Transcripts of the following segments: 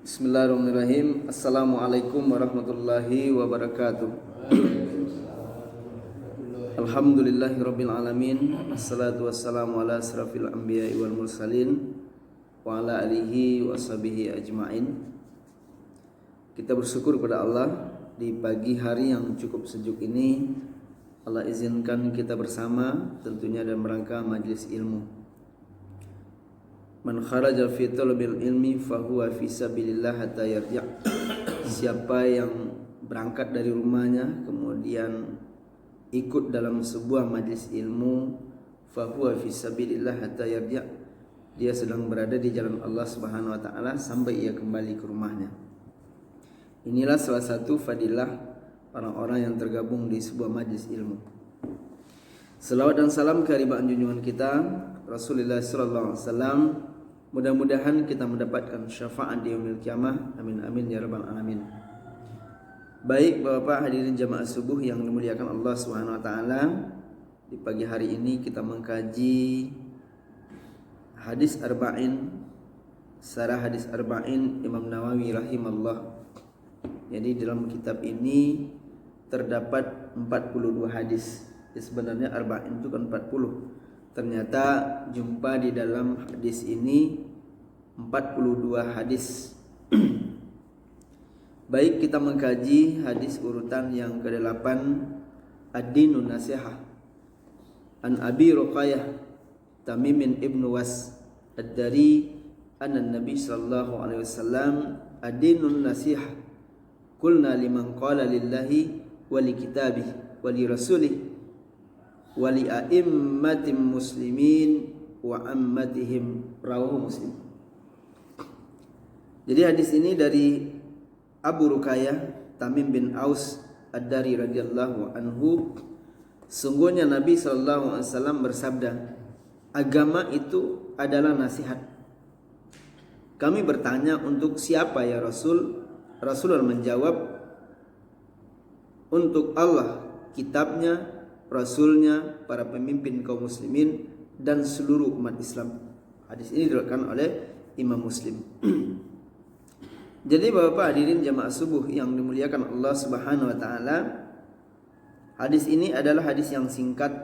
Bismillahirrahmanirrahim. Assalamualaikum warahmatullahi wabarakatuh. Alhamdulillahirabbil alamin. Assalatu wassalamu ala asrafil anbiya'i wal mursalin wa ala alihi washabihi ajmain. Kita bersyukur kepada Allah di pagi hari yang cukup sejuk ini. Allah izinkan kita bersama tentunya dalam rangka majelis ilmu. Man kharaja fi talabil ilmi fahuwa fi sabilillah hatta yarji'. Siapa yang berangkat dari rumahnya kemudian ikut dalam sebuah majlis ilmu, fahuwa fi sabilillah hatta yarji'. Dia sedang berada di jalan Allah Subhanahu wa taala sampai ia kembali ke rumahnya. Inilah salah satu fadilah orang-orang yang tergabung di sebuah majlis ilmu. Selawat dan salam kehadiran junjungan kita Rasulullah sallallahu alaihi wasallam. Mudah-mudahan kita mendapatkan syafaat di yaumil qiyamah. Amin amin ya rabbal alamin. Baik Bapak hadirin jamaah subuh yang dimuliakan Allah Subhanahu wa taala, di pagi hari ini kita mengkaji hadis arba'in, sarah hadis arba'in Imam Nawawi rahimallah. Jadi dalam kitab ini terdapat 42 hadis. Sebenarnya arba'in itu kan 40. Ternyata jumpa di dalam hadis ini 42 hadis. Baik, kita mengkaji hadis urutan yang ke-8, Ad-Dinun Nasihah. An Abi Ruqayyah Tamim ibn Was Ad-Dari anna Nabi sallallahu alaihi wasallam Ad-Dinun Nasihah. Qulna liman qala lillahi wa li kitabihi wa li rasulihi wali a'immatim muslimin wa ammatihim, rawahu Muslim. Jadi hadis ini dari Abu Ruqayyah Tamim bin Aus Ad-Dari radhiyallahu anhu. Sungguhnya Nabi sallallahu alaihi wasallam bersabda, agama itu adalah nasihat. Kami bertanya, untuk siapa ya Rasul? Rasulullah menjawab, untuk Allah, kitabnya, Rasulnya, para pemimpin kaum muslimin, dan seluruh umat Islam. Hadis ini diriwayatkan oleh Imam Muslim. Jadi Bapak hadirin jamaah subuh yang dimuliakan Allah Subhanahu wa taala, hadis ini adalah hadis yang singkat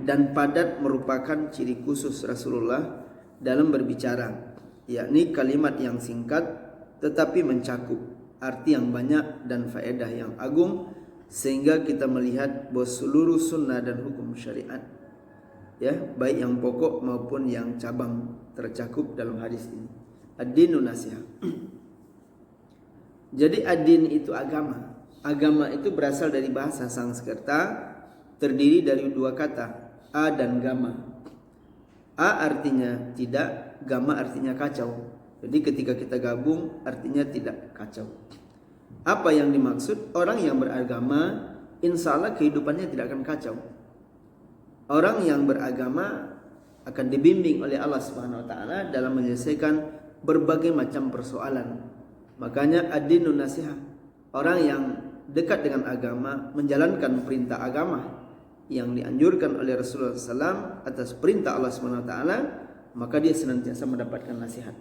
dan padat, merupakan ciri khusus Rasulullah dalam berbicara, yakni kalimat yang singkat tetapi mencakup arti yang banyak dan faedah yang agung, sehingga kita melihat bahwa seluruh sunnah dan hukum syariat, ya, baik yang pokok maupun yang cabang, tercakup dalam hadis ini. Ad-Dinun Nasihah. Jadi ad-din itu agama. Agama itu berasal dari bahasa Sanskerta, terdiri dari dua kata, a dan gama. A artinya tidak, gama artinya kacau. Jadi ketika kita gabung artinya tidak kacau. Apa yang dimaksud? Orang yang beragama insya Allah kehidupannya tidak akan kacau. Orang yang beragama akan dibimbing oleh Allah Subhanahu wa taala dalam menyelesaikan berbagai macam persoalan. Makanya ad-dinun nasihah. Orang yang dekat dengan agama, menjalankan perintah agama yang dianjurkan oleh Rasulullah SAW atas perintah Allah Subhanahu wa taala, maka dia senantiasa mendapatkan nasihat.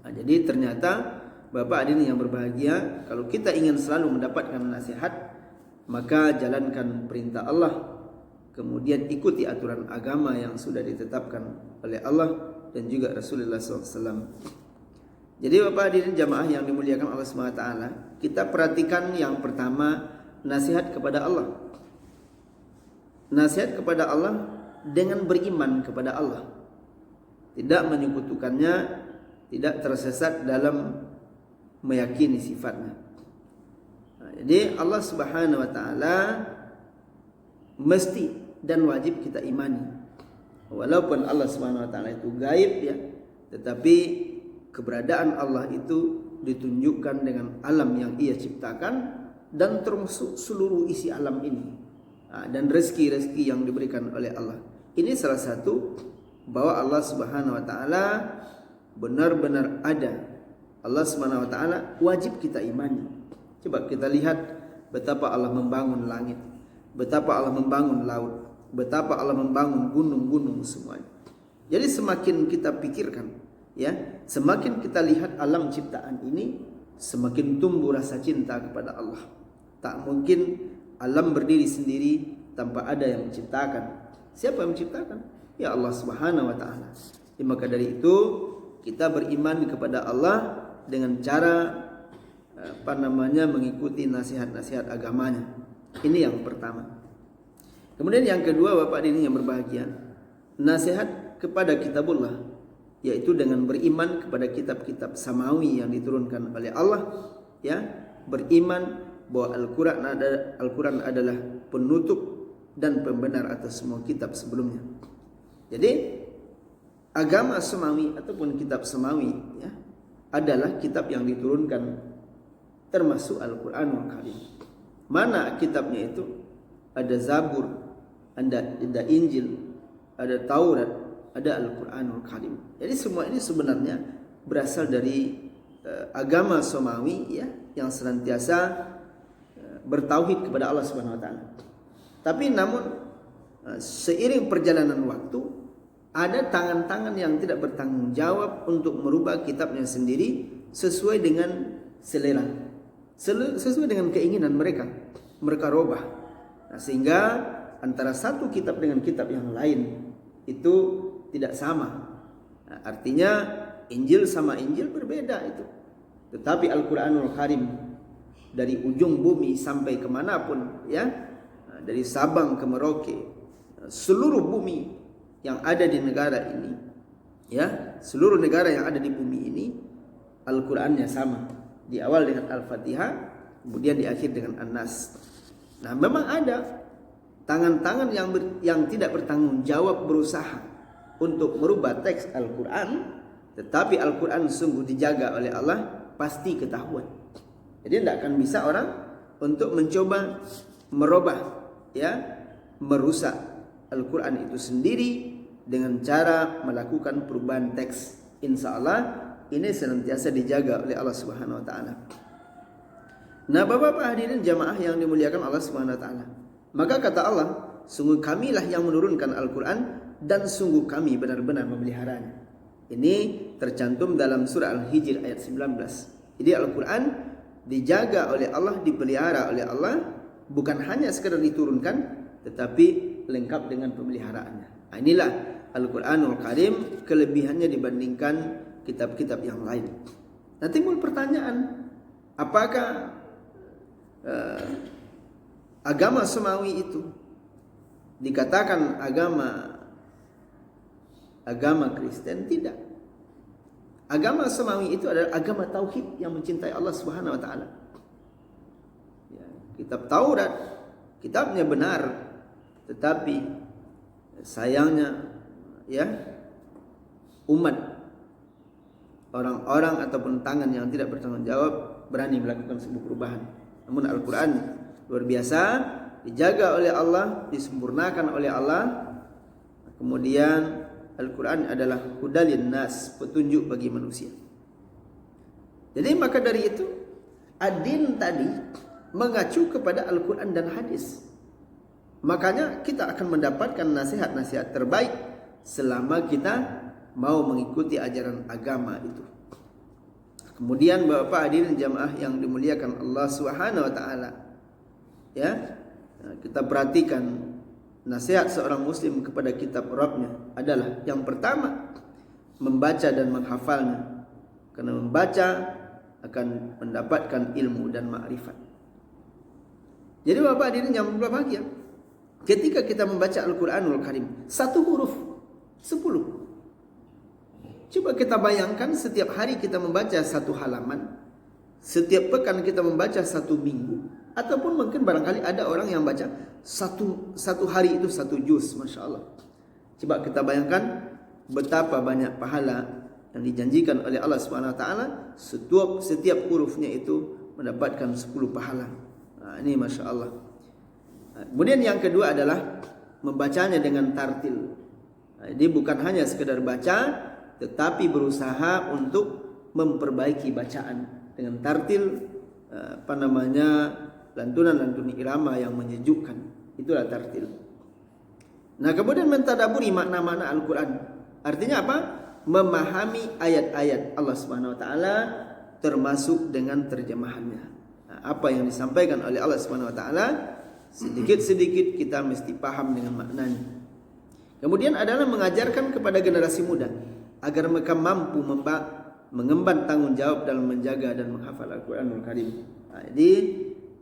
Nah, jadi ternyata Bapak hadirin yang berbahagia, kalau kita ingin selalu mendapatkan nasihat, maka jalankan perintah Allah, kemudian ikuti aturan agama yang sudah ditetapkan oleh Allah dan juga Rasulullah SAW. Jadi Bapak hadirin jamaah yang dimuliakan Allah SWT, kita perhatikan yang pertama, nasihat kepada Allah. Nasihat kepada Allah dengan beriman kepada Allah, tidak menyekutukannya, tidak tersesat dalam meyakini sifatnya. Nah, jadi Allah Subhanahu wa taala mesti dan wajib kita imani. Walaupun Allah Subhanahu wa taala itu gaib, ya, tetapi keberadaan Allah itu ditunjukkan dengan alam yang Ia ciptakan dan termasuk seluruh isi alam ini. Nah, dan rezeki-rezeki yang diberikan oleh Allah. Ini salah satu bahwa Allah Subhanahu wa taala benar-benar ada. Allah Subhanahu wa taala wajib kita imani. Coba kita lihat betapa Allah membangun langit, betapa Allah membangun laut, betapa Allah membangun gunung-gunung semuanya. Jadi semakin kita pikirkan, ya, semakin kita lihat alam ciptaan ini, semakin tumbuh rasa cinta kepada Allah. Tak mungkin alam berdiri sendiri tanpa ada yang menciptakan. Siapa yang menciptakan? Ya Allah Subhanahu wa taala. Maka dari itu kita beriman kepada Allah dengan cara mengikuti nasihat-nasihat agamanya. Ini yang pertama. Kemudian yang kedua, Bapak hadirin yang berbahagia, nasihat kepada kitabullah, yaitu dengan beriman kepada kitab-kitab samawi yang diturunkan oleh Allah, ya, beriman bahwa Al-Quran adalah penutup dan pembenar atas semua kitab sebelumnya. Jadi agama samawi ataupun kitab samawi, ya, adalah kitab yang diturunkan termasuk Al-Quranul Karim. Mana kitabnya itu? Ada Zabur, ada Injil, ada Taurat, ada Al-Quranul Karim. Jadi semua ini sebenarnya berasal dari agama samawi, ya, yang senantiasa bertauhid kepada Allah Subhanahu wa taala. Tapi namun seiring perjalanan waktu, ada tangan-tangan yang tidak bertanggung jawab untuk merubah kitabnya sendiri sesuai dengan selera, sesuai dengan keinginan mereka. Mereka rubah. Nah, sehingga antara satu kitab dengan kitab yang lain itu tidak sama. Nah, artinya Injil sama Injil berbeda itu. Tetapi Al-Quranul Karim dari ujung bumi sampai kemanapun, ya, dari Sabang ke Merauke, seluruh bumi yang ada di negara ini, ya, seluruh negara yang ada di bumi ini, Al-Qurannya sama. Di awal dengan Al-Fatihah, kemudian di akhir dengan An-Nas. Nah, memang ada tangan-tangan yang tidak bertanggung jawab berusaha untuk merubah teks Al-Quran, tetapi Al-Quran sungguh dijaga oleh Allah, pasti ketahuan. Jadi tidak akan bisa orang untuk mencoba merubah, ya, merusak Al-Quran itu sendiri dengan cara melakukan perubahan teks. Insya Allah ini senantiasa dijaga oleh Allah Subhanahu wa taala. Nah, Bapak-bapak hadirin jamaah yang dimuliakan Allah Subhanahu wa taala, maka kata Allah, sungguh kamilah yang menurunkan Al-Quran dan sungguh kami benar-benar memeliharanya. Ini tercantum dalam surah Al-Hijr ayat 19. Jadi Al-Quran dijaga oleh Allah, dipelihara oleh Allah, bukan hanya sekedar diturunkan, tetapi lengkap dengan pemeliharaannya. Nah, inilah Al-Quranul Karim, kelebihannya dibandingkan kitab-kitab yang lain. Nah, timbul pertanyaan, apakah agama samawi itu dikatakan agama Kristen? Tidak. Agama samawi itu adalah agama tauhid yang mencintai Allah Subhanahu wa taala. Ya, kitab Taurat, kitabnya benar, tetapi sayangnya, ya, umat, orang-orang ataupun tangan yang tidak bertanggung jawab berani melakukan sebuah perubahan. Namun Al-Quran luar biasa, dijaga oleh Allah, disempurnakan oleh Allah. Kemudian Al-Quran adalah hudalin nas, petunjuk bagi manusia. Jadi maka dari itu, ad-din tadi mengacu kepada Al-Quran dan hadis. Makanya kita akan mendapatkan nasihat-nasihat terbaik selama kita mau mengikuti ajaran agama itu. Kemudian Bapak hadirin jamaah yang dimuliakan Allah Subhanahu wa taala, ya, kita perhatikan nasihat seorang muslim kepada kitab Rabbnya adalah yang pertama, membaca dan menghafalnya. Karena membaca akan mendapatkan ilmu dan makrifat. Jadi Bapak hadirin yang berbahagia, ketika kita membaca Al-Quranul Karim, satu huruf 10. Coba kita bayangkan setiap hari kita membaca satu halaman, setiap pekan kita membaca satu minggu, ataupun mungkin barangkali ada orang yang baca satu hari itu satu juz, Masya Allah. Coba kita bayangkan betapa banyak pahala yang dijanjikan oleh Allah Subhanahu wa taala. Setiap hurufnya itu mendapatkan 10 pahala. Nah, ini Masya Allah. Kemudian yang kedua adalah membacanya dengan tartil. Nah, ini bukan hanya sekedar baca, tetapi berusaha untuk memperbaiki bacaan dengan tartil, lantunan-lantunan irama yang menyejukkan. Itulah tartil. Nah, kemudian mentadaburi makna-makna Al-Quran. Artinya apa? memahami ayat-ayat Allah Subhanahu wa taala termasuk dengan terjemahannya. Nah, apa yang disampaikan oleh Allah Subhanahu wa taala sedikit-sedikit kita mesti paham dengan maknanya. Kemudian adalah mengajarkan kepada generasi muda agar mereka mampu mengemban tanggung jawab dalam menjaga dan menghafal Al-Qur'anul Karim. Nah, jadi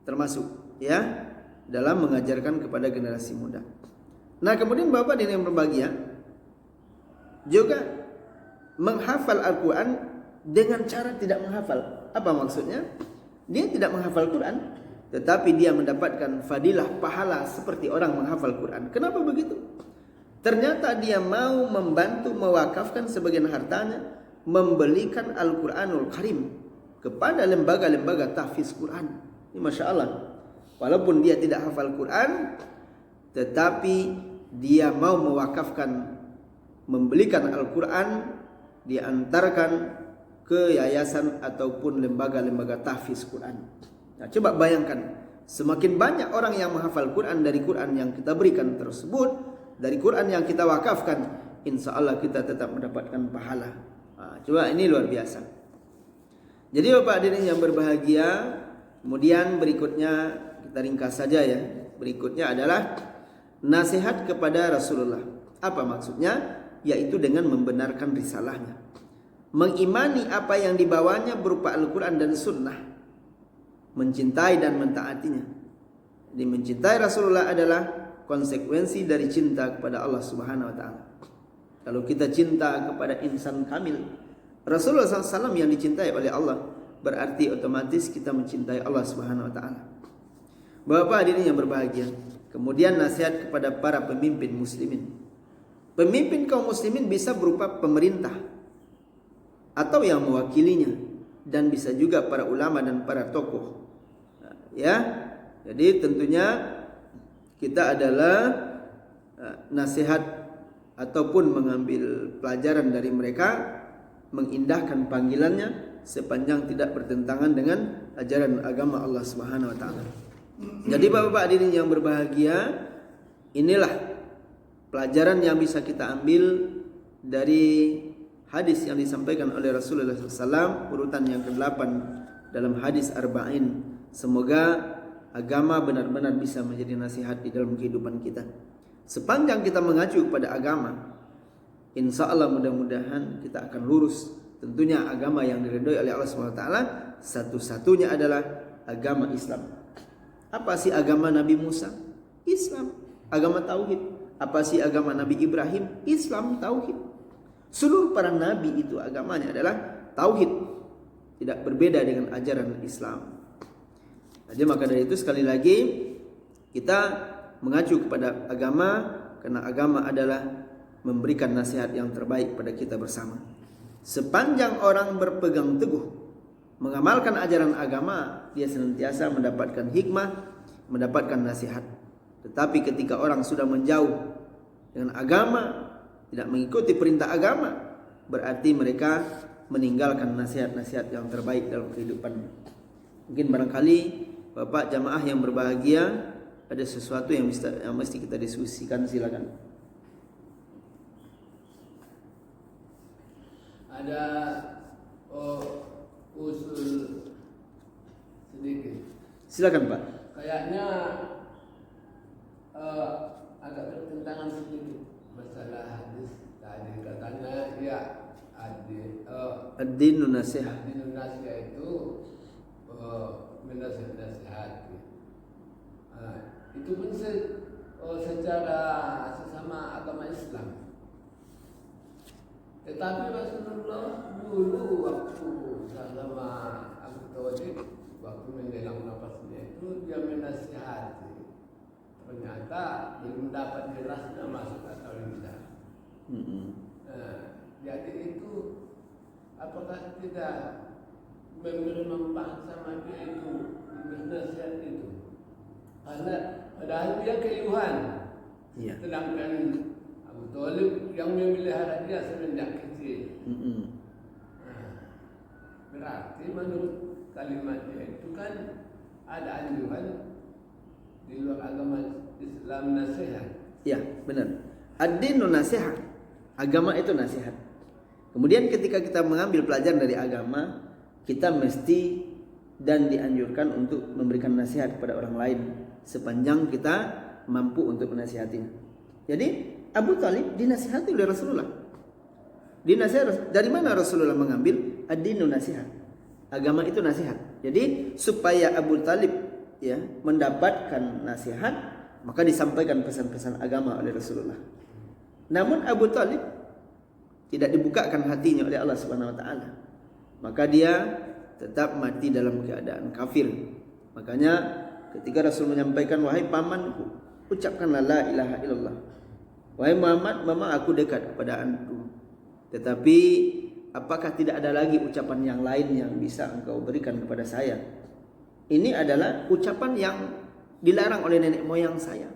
termasuk ya dalam mengajarkan kepada generasi muda. Nah, kemudian Bapak dan yang berbahagia juga menghafal Al-Quran dengan cara tidak menghafal. Apa maksudnya? Dia tidak menghafal Quran, tetapi dia mendapatkan fadilah pahala seperti orang menghafal Quran. Kenapa begitu? Ternyata dia mau membantu mewakafkan sebagian hartanya, membelikan Al-Quranul Karim kepada lembaga-lembaga tahfiz Quran. Ini Masya Allah. Walaupun dia tidak hafal Quran, tetapi dia mau mewakafkan, membelikan Al-Quran, diantarkan ke yayasan ataupun lembaga-lembaga tahfiz Quran. Nah, coba bayangkan, semakin banyak orang yang menghafal Quran dari Quran yang kita berikan tersebut, dari Quran yang kita wakafkan, insya Allah kita tetap mendapatkan pahala. Nah, coba ini luar biasa. Jadi Bapak hadirin yang berbahagia, kemudian berikutnya kita ringkas saja ya. Berikutnya adalah nasihat kepada Rasulullah. Apa maksudnya? Yaitu dengan membenarkan risalahnya, mengimani apa yang dibawanya berupa Al-Quran dan Sunnah, mencintai dan mentaatinya. Jadi mencintai Rasulullah adalah konsekuensi dari cinta kepada Allah Subhanahu wa taala. Kalau kita cinta kepada insan kamil, Rasulullah SAW yang dicintai oleh Allah, berarti otomatis kita mencintai Allah Subhanahu wa taala. Bapak hadirin yang berbahagia, kemudian nasihat kepada para pemimpin muslimin. Pemimpin kaum muslimin bisa berupa pemerintah atau yang mewakilinya, dan bisa juga para ulama dan para tokoh. Ya, jadi tentunya kita adalah nasihat ataupun mengambil pelajaran dari mereka, mengindahkan panggilannya sepanjang tidak bertentangan dengan ajaran agama Allah Subhanahu wa taala. Jadi Bapak hadirin yang berbahagia, inilah pelajaran yang bisa kita ambil dari hadis yang disampaikan oleh Rasulullah SAW, urutan yang ke-8 dalam hadis Arba'in. Semoga agama benar-benar bisa menjadi nasihat di dalam kehidupan kita. Sepanjang kita mengacu kepada agama, insya Allah mudah-mudahan kita akan lurus. Tentunya agama yang diridhoi oleh Allah SWT satu-satunya adalah agama Islam. Apa sih agama Nabi Musa? Islam, agama tauhid. Apa sih agama Nabi Ibrahim? Islam, tauhid. Seluruh para nabi itu agamanya adalah tauhid, tidak berbeda dengan ajaran Islam. Jadi maka dari itu sekali lagi kita mengacu kepada agama, karena agama adalah memberikan nasihat yang terbaik pada kita bersama. Sepanjang orang berpegang teguh mengamalkan ajaran agama, dia senantiasa mendapatkan hikmah, mendapatkan nasihat. Tetapi ketika orang sudah menjauh dengan agama, tidak mengikuti perintah agama, berarti mereka meninggalkan nasihat-nasihat yang terbaik dalam kehidupan. Mungkin barangkali Bapak jamaah yang berbahagia ada sesuatu yang mesti kita diskusikan, silakan. Ada usul sedikit. Silakan Pak. Kayaknya agak bertentangan sedikit masalah hadis tadi, katanya ya Ad-dinu nasihat. ad-dinu nasihat itu menasihati. Itu pun secara sesama agama Islam. Tetapi Rasulullah dulu waktu sama Abu Thalib, waktu menjelang nafasnya itu dia menasihati. Ternyata belum dapat jelasnya masuk atau tidak. Jadi itu apakah tidak memberi manfaat sama dia itu bernasihat itu? Karena padahal dia keluhan. Iya. Sedangkan Abu Thalib yang memelihara dia semenjak kecil. Berarti menurut kalimatnya itu kan ada anjuran di luar agama Islam nasihat. Ya, benar. Ad-dinu nasihat. Agama itu nasihat. Kemudian ketika kita mengambil pelajaran dari agama, kita mesti dan dianjurkan untuk memberikan nasihat kepada orang lain sepanjang kita mampu untuk menasihatinya. Jadi Abu Talib dinasihati oleh Rasulullah. Dinasihat dari mana Rasulullah mengambil? Ad-dinu nasihat. Agama itu nasihat. Jadi supaya Abu Talib ya mendapatkan nasihat, maka disampaikan pesan-pesan agama oleh Rasulullah. Namun Abu Talib tidak dibukakan hatinya oleh Allah Subhanahu wa taala. Maka dia tetap mati dalam keadaan kafir. Makanya ketika Rasul menyampaikan, wahai pamanku, ucapkanlah la ilaha illallah. Wahai Muhammad, memang aku dekat kepada antum. Tetapi apakah tidak ada lagi ucapan yang lain yang bisa engkau berikan kepada saya? Ini adalah ucapan yang dilarang oleh nenek moyang saya.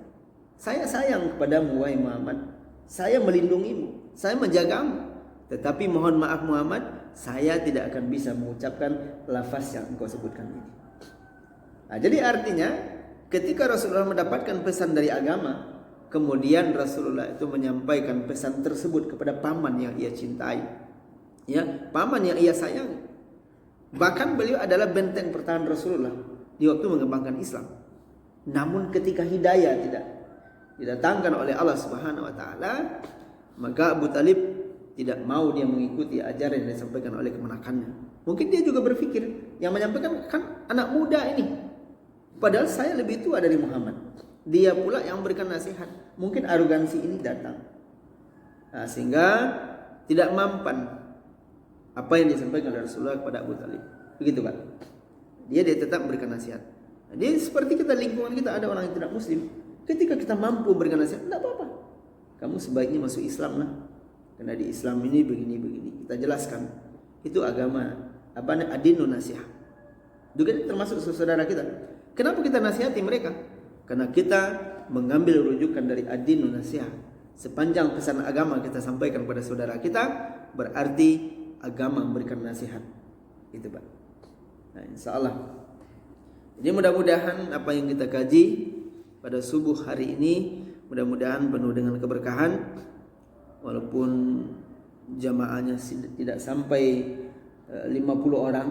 Saya sayang kepadamu wahai Muhammad. Saya melindungimu, saya menjagamu. Tetapi mohon maaf Muhammad, saya tidak akan bisa mengucapkan lafaz yang engkau sebutkan ini. Nah, jadi artinya ketika Rasulullah mendapatkan pesan dari agama, kemudian Rasulullah itu menyampaikan pesan tersebut kepada paman yang ia cintai, ya, paman yang ia sayangi. Bahkan beliau adalah benteng pertahanan Rasulullah di waktu mengembangkan Islam. Namun ketika hidayah tidak didatangkan oleh Allah Subhanahu wa taala, maka Abu Talib tidak mau dia mengikuti ajaran yang disampaikan oleh kemenakannya. Mungkin dia juga berpikir, yang menyampaikan kan anak muda ini, padahal saya lebih tua dari Muhammad. Dia pula yang memberikan nasihat. Mungkin arogansi ini datang, nah, sehingga tidak mempan apa yang disampaikan oleh Rasulullah kepada Abu Talib. Begitu Pak. Dia tetap memberikan nasihat. Jadi seperti kita, lingkungan kita ada orang yang tidak muslim, ketika kita mampu memberikan nasihat, tidak apa-apa, kamu sebaiknya masuk Islam lah, karena di Islam ini begini-begini. Kita jelaskan, itu agama apa, ad-dinu nasihat. Juga termasuk saudara kita. Kenapa kita nasihati mereka? Karena kita mengambil rujukan dari ad-dinu nasihat. Sepanjang pesan agama kita sampaikan kepada saudara kita, berarti agama memberikan nasihat. Itu Pak. Nah, insyaallah. Jadi mudah-mudahan apa yang kita kaji pada subuh hari ini mudah-mudahan penuh dengan keberkahan. Walaupun jamaahnya tidak sampai 50 orang,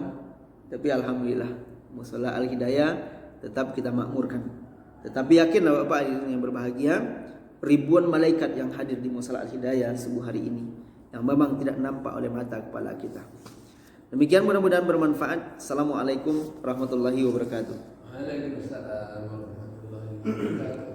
tapi alhamdulillah mushola Al-Hidayah tetap kita makmurkan. Tetapi yakinlah Bapak yang berbahagia, ribuan malaikat yang hadir di mushola Al-Hidayah subuh hari ini yang memang tidak nampak oleh mata kepala kita. Demikian, mudah-mudahan bermanfaat. Assalamualaikum warahmatullahi wabarakatuh. Waalaikumsalam warahmatullahi wabarakatuh.